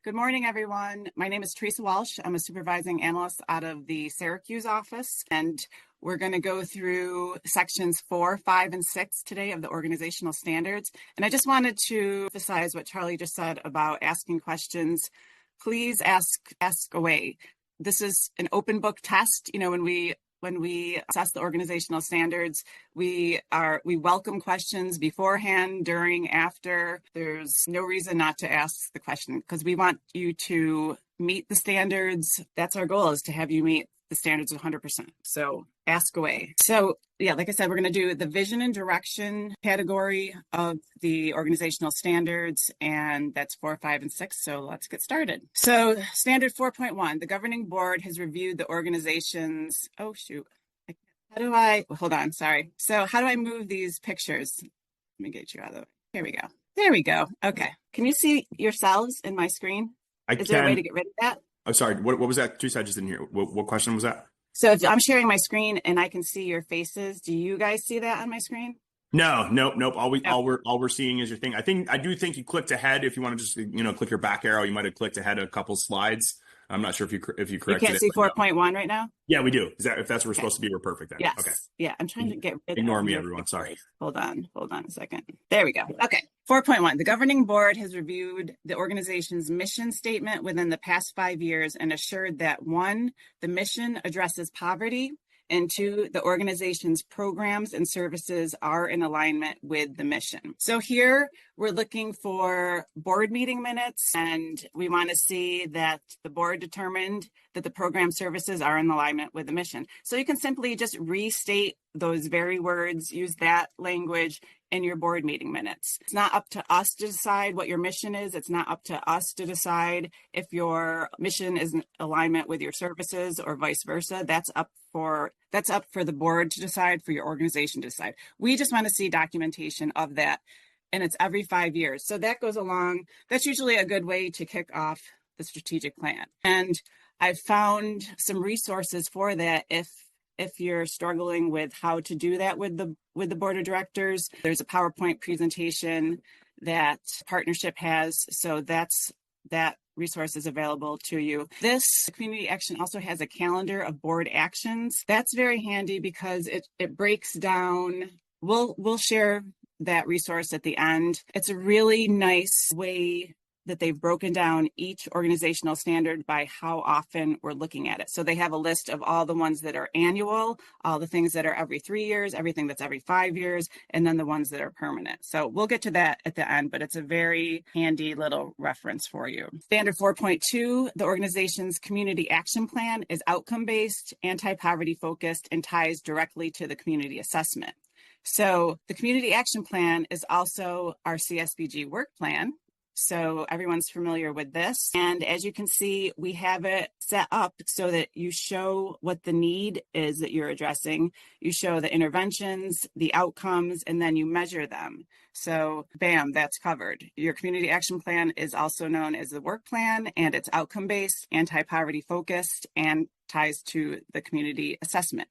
Good morning, everyone. My name is Teresa Walsh. I'm a supervising analyst out of the Syracuse office, and we're going to go through sections 4, 5, and 6 today of the organizational standards. And I just wanted to emphasize what Charlie just said about asking questions. Please ask away. This is an open book test. You know, when we assess the organizational standards, we welcome questions beforehand, during, after. There's no reason not to ask the question because we want you to meet the standards. That's our goal, is to have you meet the standards 100%. So ask away. So yeah, like I said, we're going to do the vision and direction category of the organizational standards, and that's 4, 5, and 6. So let's get started. So standard 4.1, the governing board has reviewed the organization's, hold on, sorry. So how do I move these pictures? Let me get you out of the way. Here we go. There we go. Okay. Can you see yourselves in my screen? Is there a way to get rid of that? I'm sorry, what was that? Teresa, I just didn't hear. What question was that? So if I'm sharing my screen and I can see your faces, do you guys see that on my screen? Nope. All we're seeing is your thing. I do think you clicked ahead. If you want to just click your back arrow, you might have clicked ahead a couple slides. I'm not sure if you corrected it. You can't see 4.1 right now? Yeah, we do. If that's what we're supposed to be, we're perfect then. Yes. Okay. Yeah, I'm trying to get rid of it. Ignore me, everyone. Sorry. Hold on a second. There we go. Okay. 4.1. The governing board has reviewed the organization's mission statement within the past 5 years and assured that 1, the mission addresses poverty, and 2, the organization's programs and services are in alignment with the mission. So here we're looking for board meeting minutes, and we want to see that the board determined that the program services are in alignment with the mission. So you can simply just restate those very words, use that language in your board meeting minutes. It's not up to us to decide what your mission is. It's not up to us to decide if your mission is in alignment with your services or vice versa. That's up for the board to decide, for your organization to decide. We just want to see documentation of that, and it's every 5 years. So that goes along. That's usually a good way to kick off the strategic plan. And I've found some resources for that if you're struggling with how to do that with the board of directors. There's a PowerPoint presentation that Partnership has, so that resource is available to you. This community action also has a calendar of board actions. That's very handy because it breaks down. We'll share that resource at the end. It's a really nice way that they've broken down each organizational standard by how often we're looking at it. So they have a list of all the ones that are annual, all the things that are every 3 years, everything that's every 5 years, and then the ones that are permanent. So we'll get to that at the end, but it's a very handy little reference for you. Standard 4.2, the organization's community action plan is outcome-based, anti-poverty focused, and ties directly to the community assessment. So the community action plan is also our CSBG work plan. So everyone's familiar with this. And as you can see, we have it set up so that you show what the need is that you're addressing. You show the interventions, the outcomes, and then you measure them. So bam, that's covered. Your community action plan is also known as the work plan, and it's outcome-based, anti-poverty focused, and ties to the community assessment.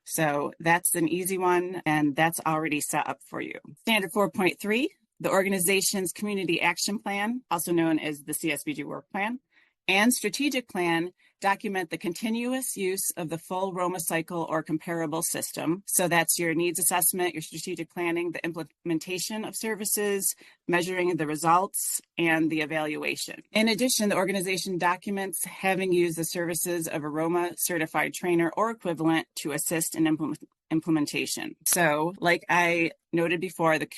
So that's an easy one, and that's already set up for you. Standard 4.3. The organization's community action plan, also known as the CSBG work plan, and strategic plan document the continuous use of the full Roma cycle or comparable system. So that's your needs assessment, your strategic planning, the implementation of services, measuring the results, and the evaluation. In addition, the organization documents having used the services of a Roma certified trainer or equivalent to assist in implementation. So like I noted before, the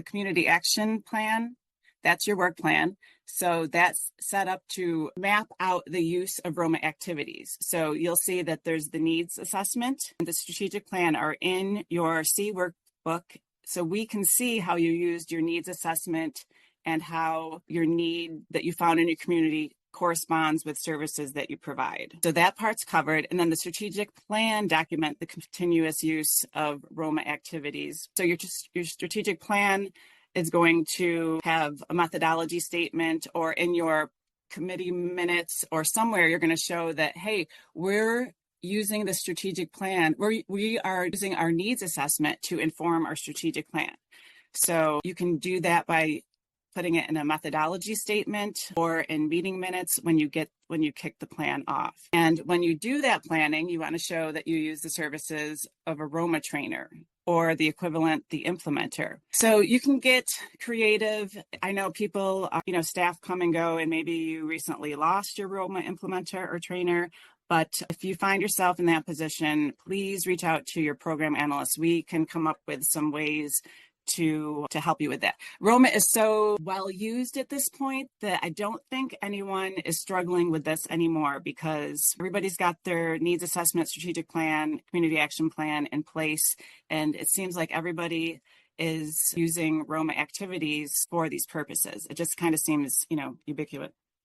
community action plan, that's your work plan. So that's set up to map out the use of Roma activities. So you'll see that there's the needs assessment and the strategic plan are in your C workbook. So we can see how you used your needs assessment and how your need that you found in your community corresponds with services that you provide. So that part's covered. And then the strategic plan document the continuous use of Roma activities. So your strategic plan is going to have a methodology statement, or in your committee minutes or somewhere, you're going to show that, hey, we're using the strategic plan. We are using our needs assessment to inform our strategic plan. So you can do that by putting it in a methodology statement or in meeting minutes when you kick the plan off. And when you do that planning, you want to show that you use the services of a Roma trainer or the equivalent, the implementer. So you can get creative. I know people, staff come and go, and maybe you recently lost your Roma implementer or trainer. But if you find yourself in that position, please reach out to your program analyst. We can come up with some ways to help you with that. Roma is so well used at this point that I don't think anyone is struggling with this anymore, because everybody's got their needs assessment, strategic plan, community action plan in place. And it seems like everybody is using Roma activities for these purposes. It just kind of seems,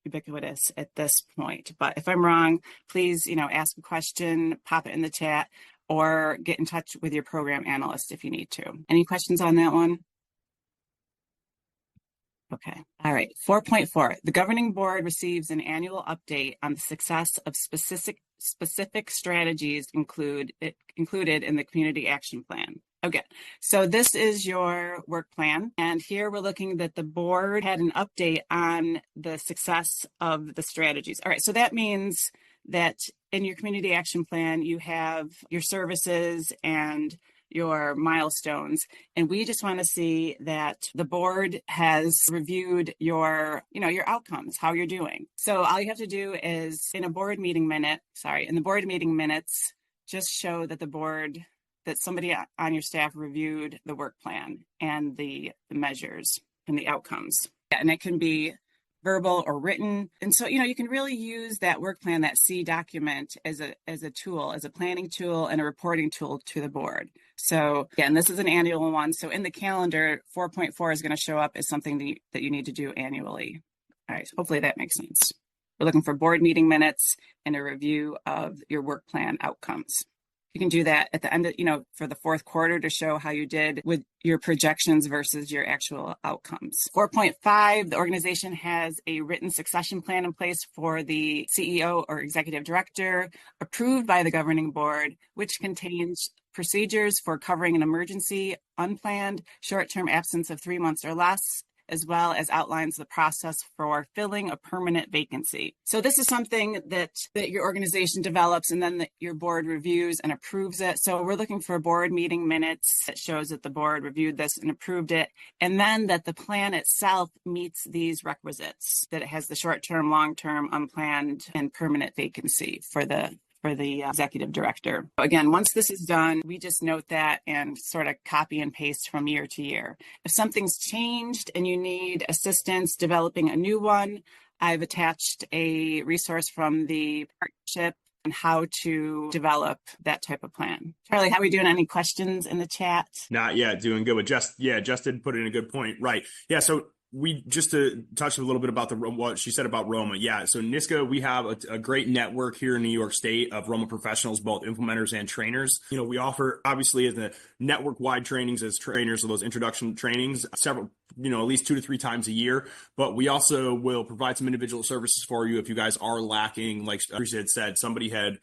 ubiquitous at this point. But if I'm wrong, please, ask a question, pop it in the chat, or get in touch with your program analyst if you need to. Any questions on that one? Okay. All right. 4.4. The governing board receives an annual update on the success of specific strategies included in the community action plan. Okay, so this is your work plan, and here we're looking that the board had an update on the success of the strategies. All right, so that means that in your community action plan, you have your services and your milestones, and we just want to see that the board has reviewed your outcomes, how you're doing. So all you have to do is in the board meeting minutes, just show that that somebody on your staff reviewed the work plan and the measures and the outcomes. And it can be verbal or written. And so, you can really use that work plan, that C document, as a tool, as a planning tool and a reporting tool to the board. So again, this is an annual one. So in the calendar, 4.4 is going to show up as something that you need to do annually. All right, hopefully that makes sense. We're looking for board meeting minutes and a review of your work plan outcomes. You can do that at the end of, for the fourth quarter to show how you did with your projections versus your actual outcomes. 4.5, the organization has a written succession plan in place for the CEO or executive director approved by the governing board, which contains procedures for covering an emergency, unplanned, short-term absence of 3 months or less, as well as outlines the process for filling a permanent vacancy. So this is something that your organization develops, and then your board reviews and approves it. So we're looking for board meeting minutes that shows that the board reviewed this and approved it, and then that the plan itself meets these requisites, that it has the short-term, long-term, unplanned, and permanent vacancy for the executive director. Again, once this is done, we just note that and sort of copy and paste from year to year. If something's changed and you need assistance developing a new one, I've attached a resource from the partnership on how to develop that type of plan. Charlie, how are we doing? Any questions in the chat? Not yet. Doing good. But Justin put in a good point. Right. Yeah. So we just to touch a little bit about what she said about Roma. Yeah. So NYSCA, we have a great network here in New York State of Roma professionals, both implementers and trainers. We offer obviously the network wide trainings as trainers, so those introduction trainings, several, at least 2 to 3 times a year. But we also will provide some individual services for you if you guys are lacking. Like Teresa had said, somebody had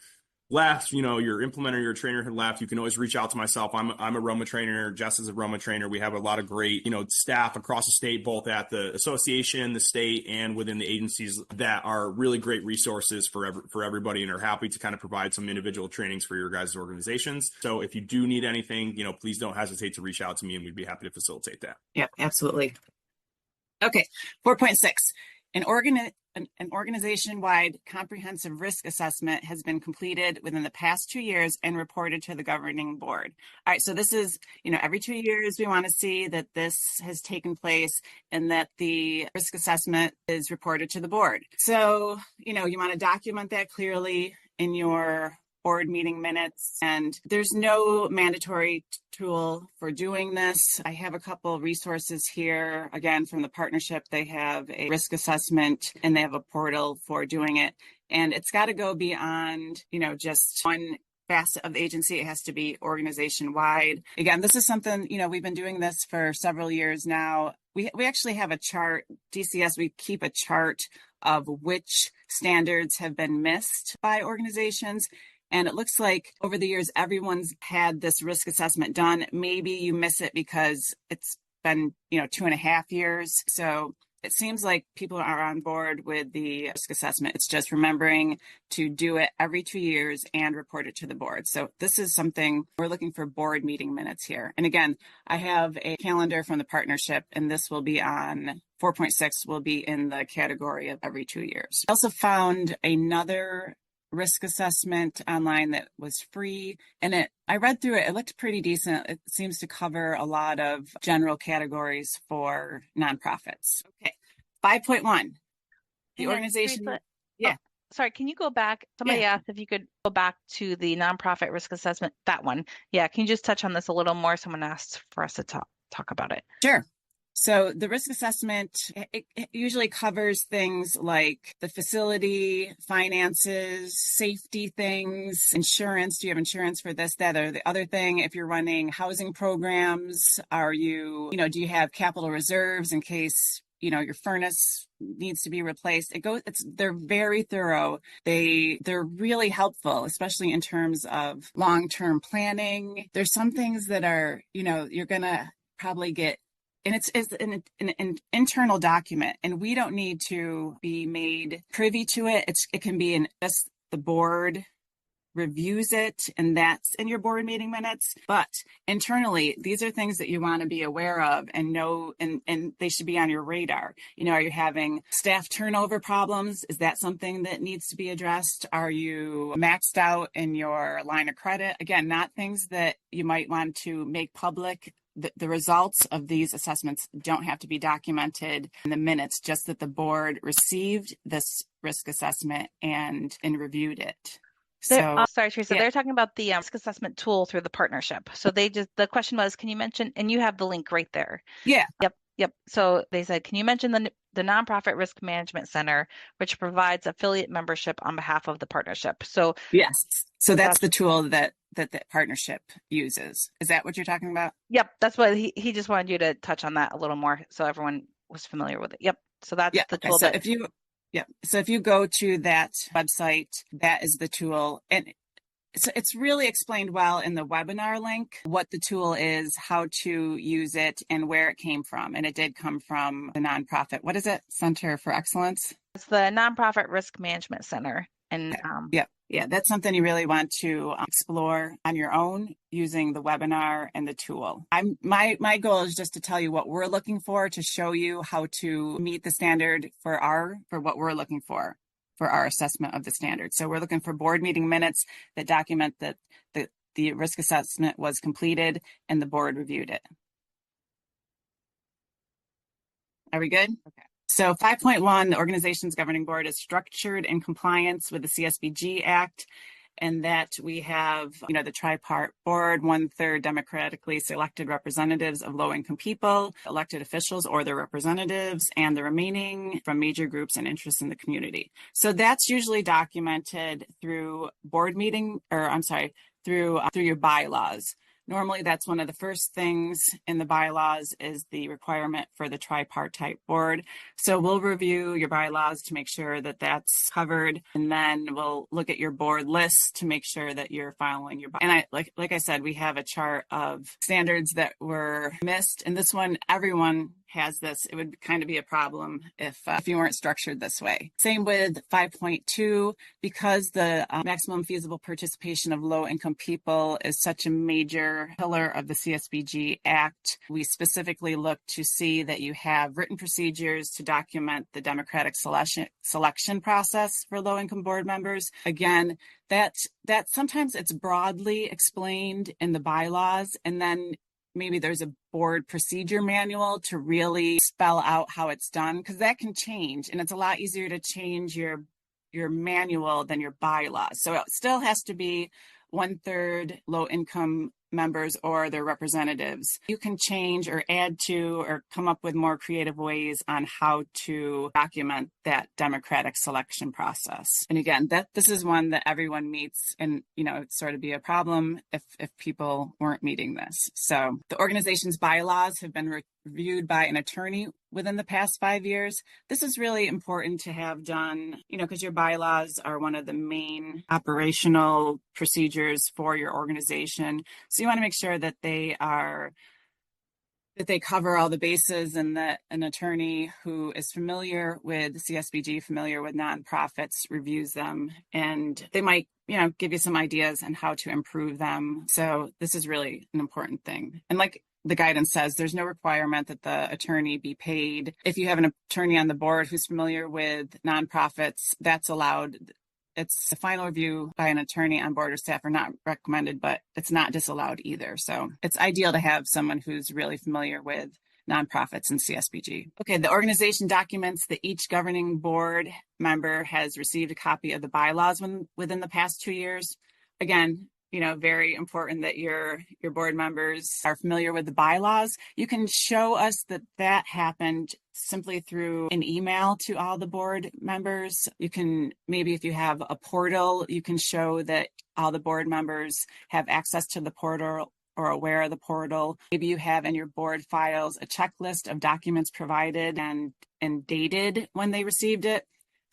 left, your implementer, your trainer had left, you can always reach out to myself. I'm a Roma trainer. Jess is a Roma trainer. We have a lot of great, staff across the state, both at the association, the state, and within the agencies that are really great resources for everybody and are happy to kind of provide some individual trainings for your guys' organizations. So if you do need anything, please don't hesitate to reach out to me and we'd be happy to facilitate that. Yep, absolutely. Okay, 4.6. An organization-wide comprehensive risk assessment has been completed within the past 2 years and reported to the governing board. All right, so this is, every 2 years we want to see that this has taken place and that the risk assessment is reported to the board. So, you want to document that clearly in your board meeting minutes, and there's no mandatory tool for doing this. I have a couple resources here, again, from the partnership. They have a risk assessment and they have a portal for doing it. And it's got to go beyond, just one facet of the agency. It has to be organization wide. Again, this is something, we've been doing this for several years now. We actually have a chart, DCS, we keep a chart of which standards have been missed by organizations. And it looks like over the years, everyone's had this risk assessment done. Maybe you miss it because it's been, 2.5 years. So it seems like people are on board with the risk assessment. It's just remembering to do it every 2 years and report it to the board. So this is something we're looking for board meeting minutes here. And again, I have a calendar from the partnership, and this will be on 4.6 will be in the category of every 2 years. I also found another risk assessment online that was free, and I read through it. It looked pretty decent. It seems to cover a lot of general categories for nonprofits. Okay. 5.1. The organization. Teresa, Yeah. Sorry, can you go back? Somebody asked if you could go back to the nonprofit risk assessment, that one. Yeah, can you just touch on this a little more? Someone asked for us to talk about it. Sure. So the risk assessment, it usually covers things like the facility, finances, safety things, insurance. Do you have insurance for this, that, or the other thing? If you're running housing programs, do you have capital reserves in case, your furnace needs to be replaced? They're very thorough. They're really helpful, especially in terms of long-term planning. There's some things that are, you're going to probably get. And it's an internal document, and we don't need to be made privy to it. It can be just the board reviews it, and that's in your board meeting minutes. But internally, these are things that you want to be aware of and know, and they should be on your radar. Are you having staff turnover problems? Is that something that needs to be addressed? Are you maxed out in your line of credit? Again, not things that you might want to make public. The results of these assessments don't have to be documented in the minutes, just that the board received this risk assessment and reviewed it. So, sorry, Teresa, they're talking about the risk assessment tool through the partnership. So the question was, can you mention, and you have the link right there. Yeah. Yep. So they said, can you mention the Nonprofit Risk Management Center, which provides affiliate membership on behalf of the partnership? So yes. So that's the tool that the partnership uses. Is that what you're talking about? Yep. That's what he just wanted you to touch on that a little more, so everyone was familiar with it. Yep. So that's the tool. So if you go to that website, that is the tool. And so it's really explained well in the webinar link, what the tool is, how to use it, and where it came from. And it did come from the nonprofit. What is it? Center for Excellence? It's the Nonprofit Risk Management Center. And yeah, that's something you really want to explore on your own using the webinar and the tool. My goal is just to tell you what we're looking for, to show you how to meet the standard for what we're looking for our assessment of the standard. So we're looking for board meeting minutes that document that the risk assessment was completed and the board reviewed it. Are we good? Okay. So 5.1, the organization's governing board is structured in compliance with the CSBG Act, and that we have, the tripart board, 1/3 democratically selected representatives of low-income people, elected officials or their representatives, and the remaining from major groups and interests in the community. So that's usually documented through through your bylaws. Normally, that's one of the first things in the bylaws is the requirement for the tripartite board. So we'll review your bylaws to make sure that that's covered, and then we'll look at your board list to make sure that you're following your bylaws. And like I said, we have a chart of standards that were missed, and this one, everyone has this. It would kind of be a problem if you weren't structured this way. Same with 5.2, because the maximum feasible participation of low-income people is such a major pillar of the CSBG Act. We specifically look to see that you have written procedures to document the democratic selection process for low-income board members. Again, that sometimes it's broadly explained in the bylaws, and then maybe there's a board procedure manual to really spell out how it's done, because that can change, and it's a lot easier to change your manual than your bylaws. So it still has to be 1/3 low income members or their representatives. You can change or add to or come up with more creative ways on how to document that democratic selection process. And again, this is one that everyone meets, and it'd sort of be a problem if people weren't meeting this. So the organization's bylaws have been reviewed by an attorney within the past 5 years. This is really important to have done, because your bylaws are one of the main operational procedures for your organization. So you want to make sure that they are that they cover all the bases and that an attorney who is familiar with CSBG, familiar with nonprofits, reviews them, and they might, give you some ideas on how to improve them. So this is really an important thing. And like the guidance says, there's no requirement that the attorney be paid. If you have an attorney on the board who's familiar with nonprofits, that's allowed. It's a final review by an attorney on board or staff are not recommended, but it's not disallowed either. So it's ideal to have someone who's really familiar with nonprofits and CSBG. Okay, the organization documents that each governing board member has received a copy of the bylaws within the past 2 years. Again, very important that your board members are familiar with the bylaws. You can show us that happened simply through an email to all the board members. You can, maybe if you have a portal, you can show that all the board members have access to the portal or aware of the portal. Maybe you have in your board files a checklist of documents provided and dated when they received it.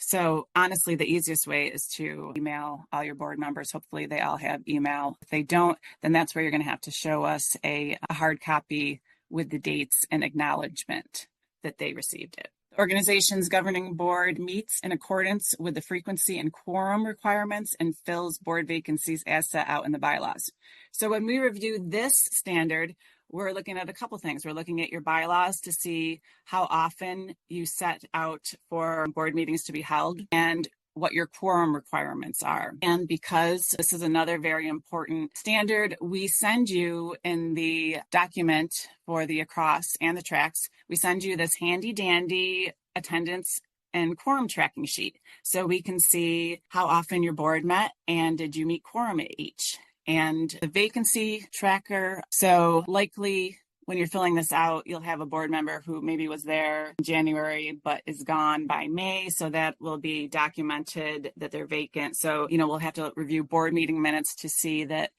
So honestly, the easiest way is to email all your board members. Hopefully they all have email. If they don't, then that's where you're going to have to show us a hard copy with the dates and acknowledgement that they received it. The organization's governing board meets in accordance with the frequency and quorum requirements and fills board vacancies as set out in the bylaws. So when we review this standard, we're looking at a couple things. We're looking at your bylaws to see how often you set out for board meetings to be held and what your quorum requirements are. And because this is another very important standard, we send you in the document for the across and the tracks, we send you this handy dandy attendance and quorum tracking sheet. So we can see how often your board met and did you meet quorum at each. And the vacancy tracker. So likely when you're filling this out, you'll have a board member who maybe was there in January, but is gone by May. So that will be documented that they're vacant. So, we'll have to review board meeting minutes to see that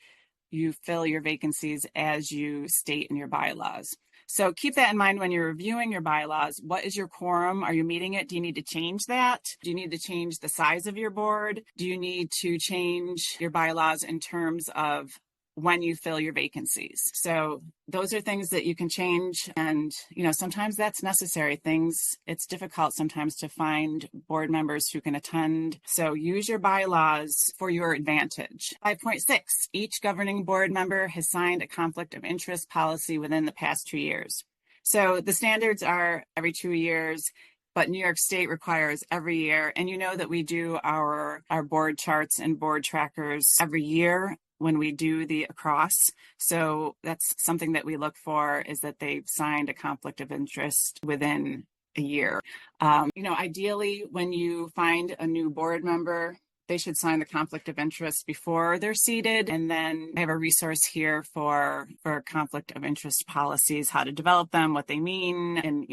you fill your vacancies as you state in your bylaws. So keep that in mind when you're reviewing your bylaws. What is your quorum? Are you meeting it? Do you need to change that? Do you need to change the size of your board? Do you need to change your bylaws in terms of when you fill your vacancies? So those are things that you can change. And, sometimes that's necessary. It's difficult sometimes to find board members who can attend. So use your bylaws for your advantage. 5.6, each governing board member has signed a conflict of interest policy within the past 2 years. So the standards are every 2 years, but New York State requires every year. And that we do our board charts and board trackers every year when we do the across. So that's something that we look for, is that they've signed a conflict of interest within a year. Ideally, when you find a new board member, they should sign the conflict of interest before they're seated. And then I have a resource here for conflict of interest policies, how to develop them, what they mean, and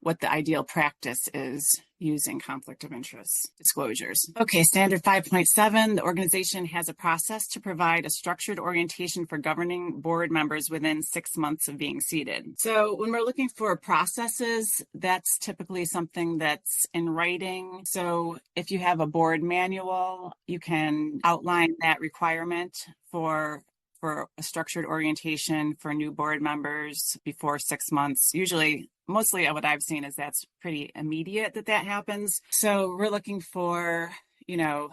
what the ideal practice is using conflict of interest disclosures. Okay, standard 5.7, the organization has a process to provide a structured orientation for governing board members within 6 months of being seated. So when we're looking for processes, that's typically something that's in writing. So if you have a board manual, you can outline that requirement for a structured orientation for new board members before 6 months. Mostly what I've seen is that's pretty immediate that happens. So we're looking for,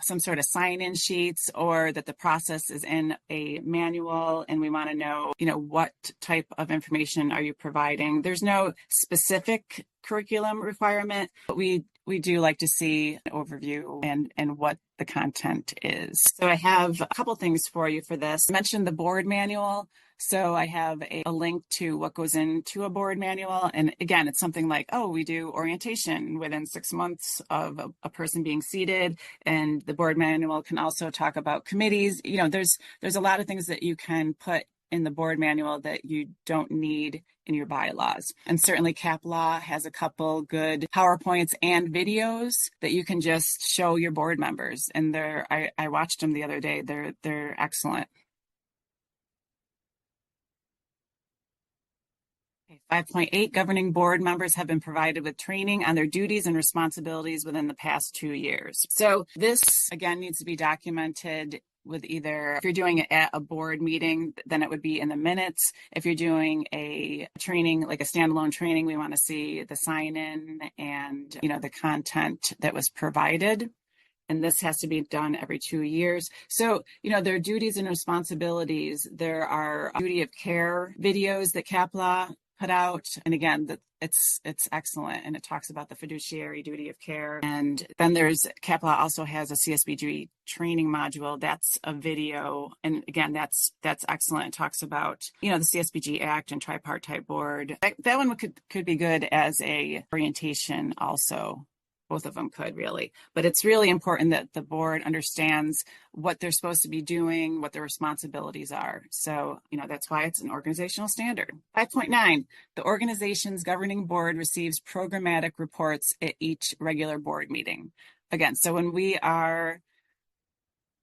some sort of sign-in sheets, or that the process is in a manual, and we want to know, what type of information are you providing. There's no specific curriculum requirement, but we do like to see an overview and what the content is. So I have a couple things for you for this. I mentioned the board manual. So I have a link to what goes into a board manual. And again, it's something like, we do orientation within 6 months of a person being seated. And the board manual can also talk about committees. There's a lot of things that you can put in the board manual that you don't need in your bylaws. And certainly Cap Law has a couple good PowerPoints and videos that you can just show your board members. And I watched them the other day. They're excellent. 5.8, governing board members have been provided with training on their duties and responsibilities within the past 2 years. So this, again, needs to be documented with either, if you're doing it at a board meeting, then it would be in the minutes. If you're doing a training, like a standalone training, we want to see the sign in and, the content that was provided. And this has to be done every 2 years. So, there are duties and responsibilities. There are duty of care videos that CAPLA put out. And again, it's excellent. And it talks about the fiduciary duty of care. And then CAPLA also has a CSBG training module. That's a video. And again, that's excellent. It talks about, the CSBG Act and tripartite board. That one could be good as a orientation also. Both of them could really, but it's really important that the board understands what they're supposed to be doing, what their responsibilities are. So, that's why it's an organizational standard. 5.9, the organization's governing board receives programmatic reports at each regular board meeting. Again, so when we are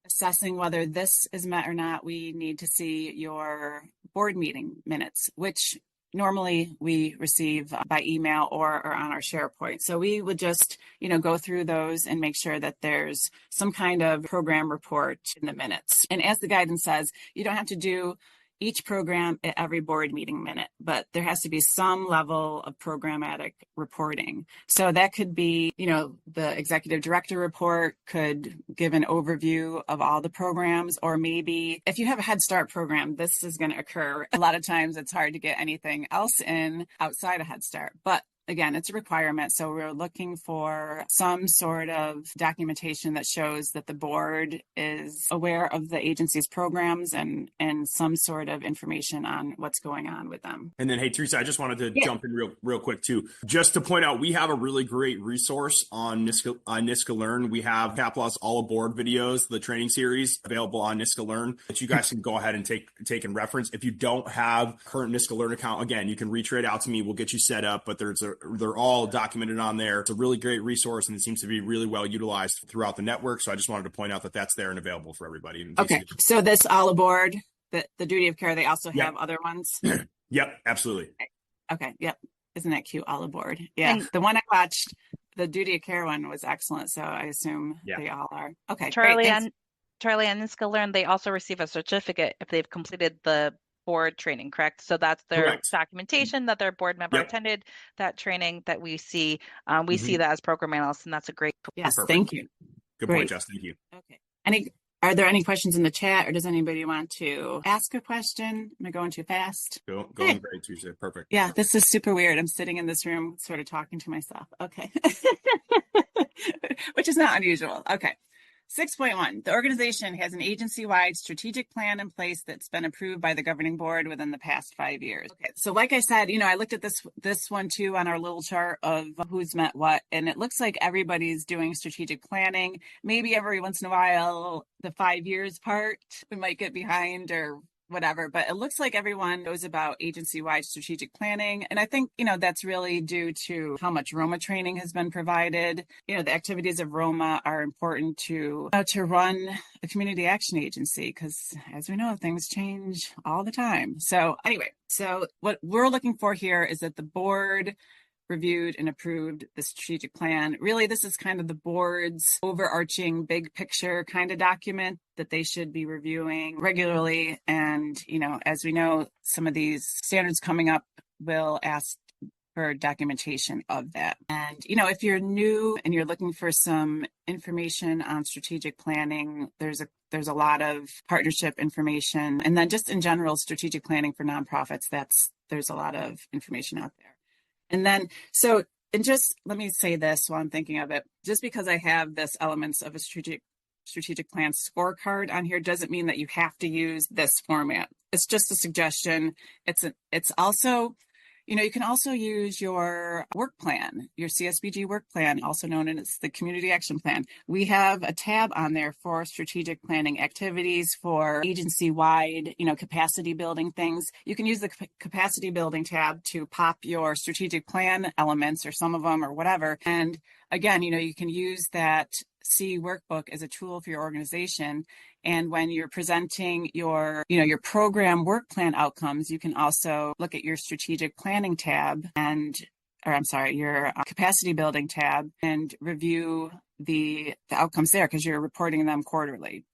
assessing whether this is met or not, we need to see your board meeting minutes, which normally we receive by email or on our SharePoint. So we would just, go through those and make sure that there's some kind of program report in the minutes. And as the guidance says, you don't have to do each program at every board meeting minute, but there has to be some level of programmatic reporting. So that could be, the executive director report could give an overview of all the programs, or maybe if you have a Head Start program, this is going to occur. A lot of times it's hard to get anything else in outside of Head Start, but again, it's a requirement. So we're looking for some sort of documentation that shows that the board is aware of the agency's programs and some sort of information on what's going on with them. And then, hey, Teresa, I just wanted to jump in real quick too, just to point out, we have a really great resource on NYSCA Learn. We have CAPLA's All Aboard videos, the training series available on NYSCA Learn that you guys can go ahead and take and reference. If you don't have a current NYSCA Learn account, again, you can reach right out to me. We'll get you set up, but they're all documented on there. It's a really great resource, and it seems to be really well utilized throughout the network. So I just wanted to point out that that's there and available for everybody. Okay. So this All Aboard, the duty of care, they also have other ones? Yep, absolutely. Okay. Yep. Isn't that cute? All Aboard. Yeah. The one I watched, the duty of care one, was excellent. So I assume they all are. Okay. Charlie and NYSCA Learn, they also receive a certificate if they've completed the board training, correct? So that's their documentation that their board member attended that training that we see. We see that as program analysts, and that's a great. Yes, thank you. Good point, Jess. Thank you. Okay. Are there any questions in the chat, or does anybody want to ask a question? Am I going too fast? Going great, Tuesday. Perfect. Yeah, this is super weird. I'm sitting in this room, sort of talking to myself. Okay. Which is not unusual. Okay. 6.1, the organization has an agency-wide strategic plan in place that's been approved by the governing board within the past 5 years. Okay, so like I said, I looked at this one too on our little chart of who's met what, and it looks like everybody's doing strategic planning. Maybe every once in a while, the 5 years part, we might get behind or whatever, but it looks like everyone knows about agency-wide strategic planning. And I think, that's really due to how much Roma training has been provided. The activities of Roma are important to run a community action agency, because as we know, things change all the time. So anyway, what we're looking for here is that the board reviewed and approved the strategic plan. Really, this is kind of the board's overarching big picture kind of document that they should be reviewing regularly. And, as we know, some of these standards coming up will ask for documentation of that. And, if you're new and you're looking for some information on strategic planning, there's a lot of partnership information. And then just in general, strategic planning for nonprofits, there's a lot of information out there. And then, and just let me say this while I'm thinking of it, just because I have this elements of a strategic plan scorecard on here doesn't mean that you have to use this format. It's just a suggestion. It's also, you can also use your work plan, your CSBG work plan, also known as the Community Action Plan. We have a tab on there for strategic planning activities, for agency-wide, capacity building things. You can use the capacity building tab to pop your strategic plan elements, or some of them, or whatever. And again, you can use that C workbook as a tool for your organization. And when you're presenting your program work plan outcomes, you can also look at your strategic planning tab your capacity building tab and review the outcomes there because you're reporting them quarterly.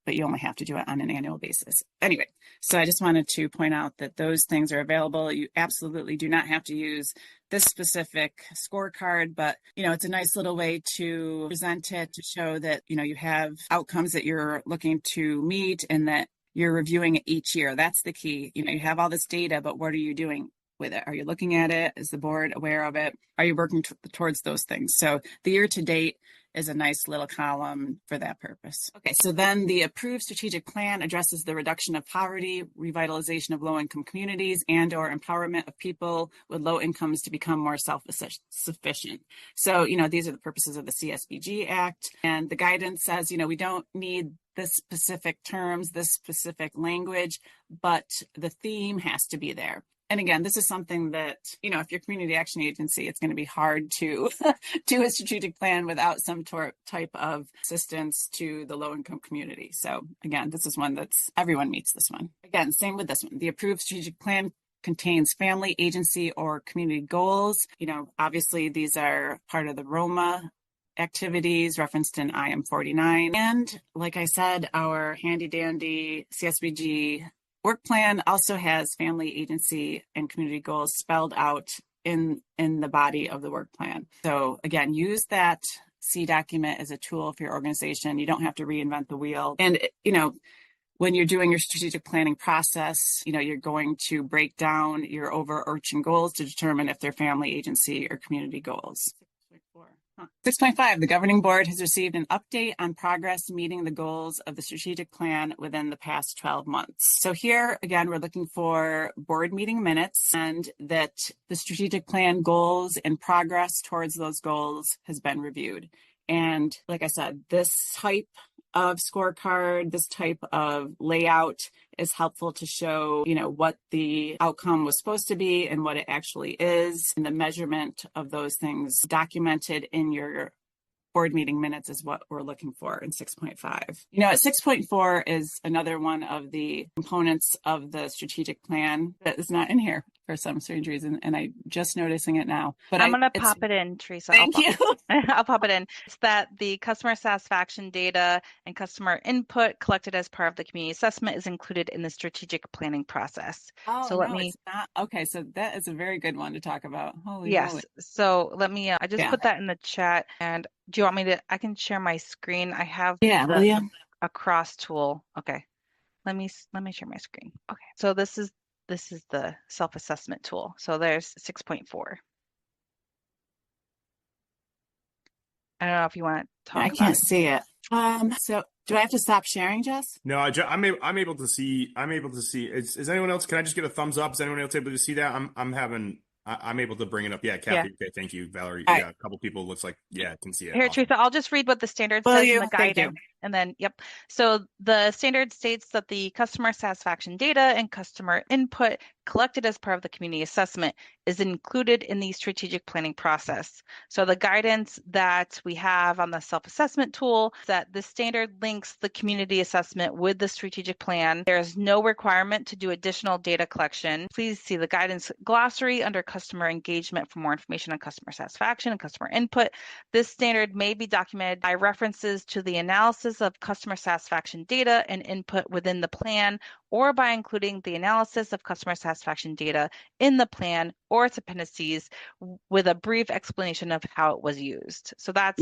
But you only have to do it on an annual basis. Anyway, so I just wanted to point out that those things are available. You absolutely do not have to use this specific scorecard, but it's a nice little way to present it to show that you have outcomes that you're looking to meet and that you're reviewing it each year. That's the key. You have all this data, but what are you doing with it? Are you looking at it? Is the board aware of it? Are you working towards those things? So the year to date is a nice little column for that purpose. Okay, so then the approved strategic plan addresses the reduction of poverty, revitalization of low-income communities, and/or empowerment of people with low incomes to become more self-sufficient. So, these are the purposes of the CSBG Act. And the guidance says, we don't need this specific terms, this specific language, but the theme has to be there. And again, this is something that, if you're a community action agency, it's going to be hard to do a strategic plan without some type of assistance to the low-income community. So again, this is one that's, everyone meets this one. Again, same with this one. The approved strategic plan contains family, agency, or community goals. Obviously these are part of the Roma activities referenced in IM 49. And like I said, our handy dandy CSBG work plan also has family, agency, and community goals spelled out in the body of the work plan. So again, use that C document as a tool for your organization. You don't have to reinvent the wheel. And, when you're doing your strategic planning process, you're going to break down your overarching goals to determine if they're family, agency, or community goals. 6.5, the governing board has received an update on progress meeting the goals of the strategic plan within the past 12 months. So here, again, we're looking for board meeting minutes and that the strategic plan goals and progress towards those goals has been reviewed. And like I said, this type of scorecard, this type of layout is helpful to show, what the outcome was supposed to be and what it actually is. And the measurement of those things documented in your board meeting minutes is what we're looking for in 6.5. At 6.4 is another one of the components of the strategic plan that is not in here for some strange reason, and I'm just noticing it now. But I'm going to pop it in, Teresa. Thank you. I'll pop it in. It's that the customer satisfaction data and customer input collected as part of the community assessment is included in the strategic planning process. Oh, so it's not. Okay, so that is a very good one to talk about. Holy moly. So let me, I just put that in the chat. And do you want me to, I can share my screen. I have a cross tool. Okay. Let me share my screen. Okay. So this is the self-assessment tool. So there's 6.4. I don't know if you want to talk. I can't see it. So do I have to stop sharing, Jess? No, I'm able to see. Is anyone else? Can I just get a thumbs up? Is anyone else able to see that? I'm able to bring it up. Yeah, Kathy. Yeah. Okay, thank you, Valerie. Right. Yeah, a couple people looks like can see it. Here, awesome. Teresa, I'll just read what the standard says in the guidance. And then, So the standard states that the customer satisfaction data and customer input collected as part of the community assessment is included in the strategic planning process. So the guidance that we have on the self-assessment tool is that the standard links the community assessment with the strategic plan. There is no requirement to do additional data collection. Please see the guidance glossary under customer engagement for more information on customer satisfaction and customer input. This standard may be documented by references to the analysis of customer satisfaction data and input within the plan, or by including the analysis of customer satisfaction data in the plan or its appendices with a brief explanation of how it was used. So that's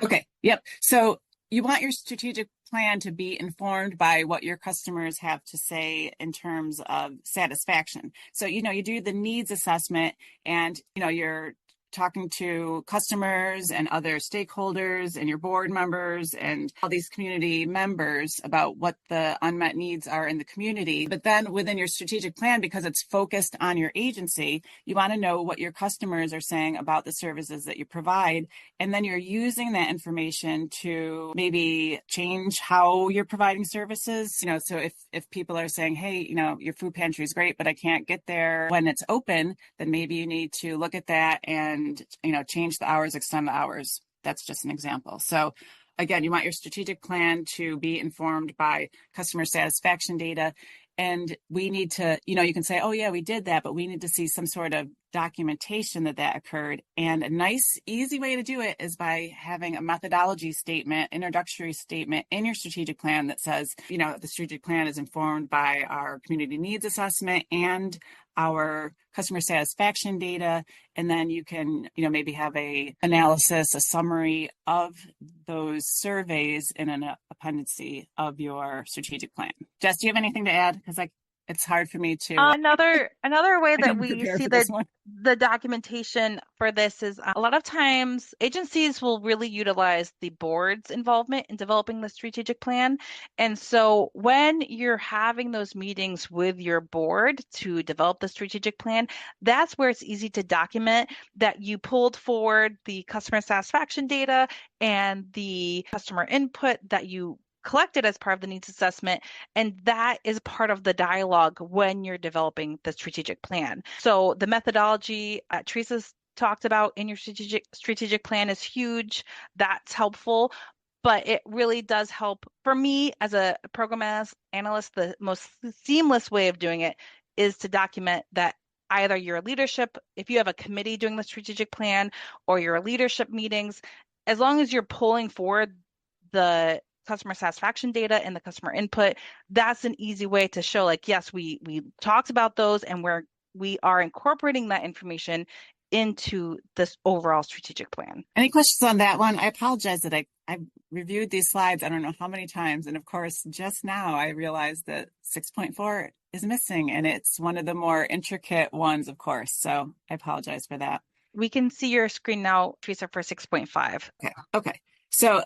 okay. Yep. So you want your strategic plan to be informed by what your customers have to say in terms of satisfaction. So, you do the needs assessment and, you're talking to customers and other stakeholders and your board members and all these community members about what the unmet needs are in the community. But then within your strategic plan, because it's focused on your agency, you want to know what your customers are saying about the services that you provide. And then you're using that information to maybe change how you're providing services. So if people are saying, hey, your food pantry is great, but I can't get there when it's open, then maybe you need to look at that and change the hours, extend the hours. That's just an example. So again, you want your strategic plan to be informed by customer satisfaction data. And we need to, you can say, oh yeah, we did that, but we need to see some sort of documentation that occurred. And a nice, easy way to do it is by having a methodology statement, introductory statement in your strategic plan that says, the strategic plan is informed by our community needs assessment and our customer satisfaction data. And then you can, maybe have a analysis, a summary of those surveys in an appendice of your strategic plan. Jess, do you have anything to add? Because it's hard for me to. Another way that we prepare see for this one. the documentation for this is a lot of times agencies will really utilize the board's involvement in developing the strategic plan. And so when you're having those meetings with your board to develop the strategic plan, that's where it's easy to document that you pulled forward the customer satisfaction data and the customer input that you collected as part of the needs assessment. And that is part of the dialogue when you're developing the strategic plan. So the methodology Teresa's talked about in your strategic plan is huge. That's helpful. But it really does help. For me, as a program analyst, the most seamless way of doing it is to document that either your leadership, if you have a committee doing the strategic plan, or your leadership meetings, as long as you're pulling forward the customer satisfaction data and the customer input, that's an easy way to show yes, we talked about those and we are incorporating that information into this overall strategic plan. Any questions on that one? I apologize that I reviewed these slides I don't know how many times, and of course just now I realized that 6.4 is missing, and it's one of the more intricate ones, of course, so I apologize for that. We can see your screen now, Teresa, for 6.5. Okay. So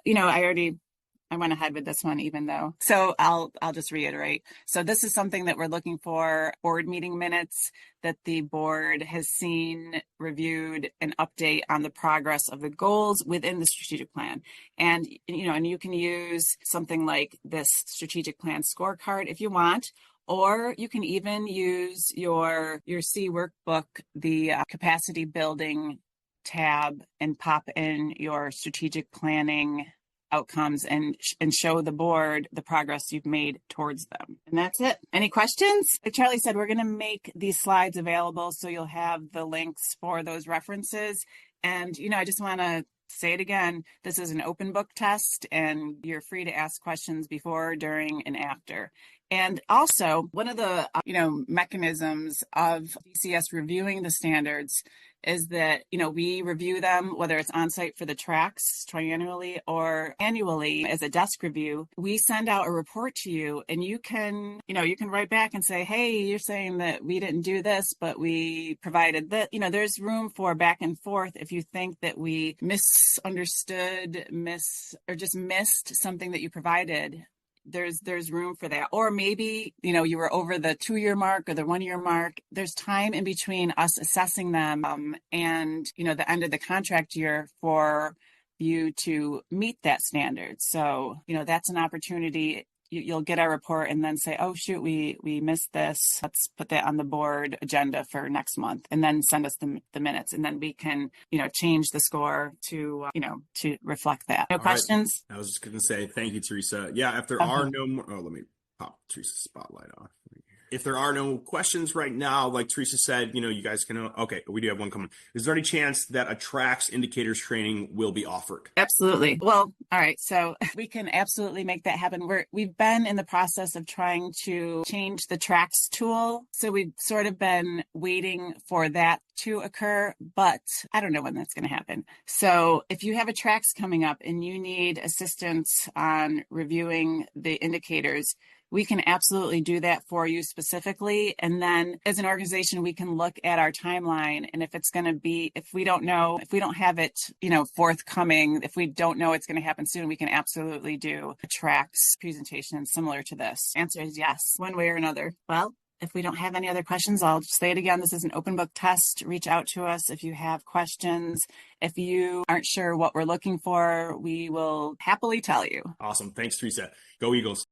I went ahead with this one, even though. So I'll just reiterate. So this is something that we're looking for board meeting minutes that the board has seen, reviewed, and update on the progress of the goals within the strategic plan. And, and you can use something like this strategic plan scorecard if you want, or you can even use your C workbook, the capacity building tab, and pop in your strategic planning outcomes and show the board the progress you've made towards them. And that's it. Any questions? Like Charlie said, we're going to make these slides available so you'll have the links for those references. And, I just want to say it again, this is an open book test and you're free to ask questions before, during, and after. And also, one of the mechanisms of DCS reviewing the standards is that, we review them, whether it's on site for the tracks triannually or annually as a desk review. We send out a report to you and you can write back and say, hey, you're saying that we didn't do this, but we provided that. There's room for back and forth if you think that we misunderstood, or just missed something that you provided. There's room for that. Or maybe, you were over the 2-year mark or the 1-year mark. There's time in between us assessing them and, the end of the contract year for you to meet that standard. So, that's an opportunity. You'll get our report and then say, oh, shoot, we missed this. Let's put that on the board agenda for next month, and then send us the minutes. And then we can, change the score to reflect that. No questions? Right. I was just going to say, thank you, Teresa. Yeah, if there are no more, let me pop Teresa's spotlight off. If there are no questions right now, like Teresa said, you guys can, okay, we do have one coming. Is there any chance that a tracks indicators training will be offered? Absolutely. Well, all right. So we can absolutely make that happen. We've been in the process of trying to change the tracks tool. So we've sort of been waiting for that to occur, but I don't know when that's going to happen. So if you have a tracks coming up and you need assistance on reviewing the indicators, we can absolutely do that for you specifically. And then as an organization, we can look at our timeline. And if it's going to be, if we don't have it, forthcoming, if we don't know it's going to happen soon, we can absolutely do a tracks presentation similar to this. Answer is yes, one way or another. Well, if we don't have any other questions, I'll just say it again. This is an open book test. Reach out to us if you have questions. If you aren't sure what we're looking for, we will happily tell you. Awesome. Thanks, Teresa. Go Eagles.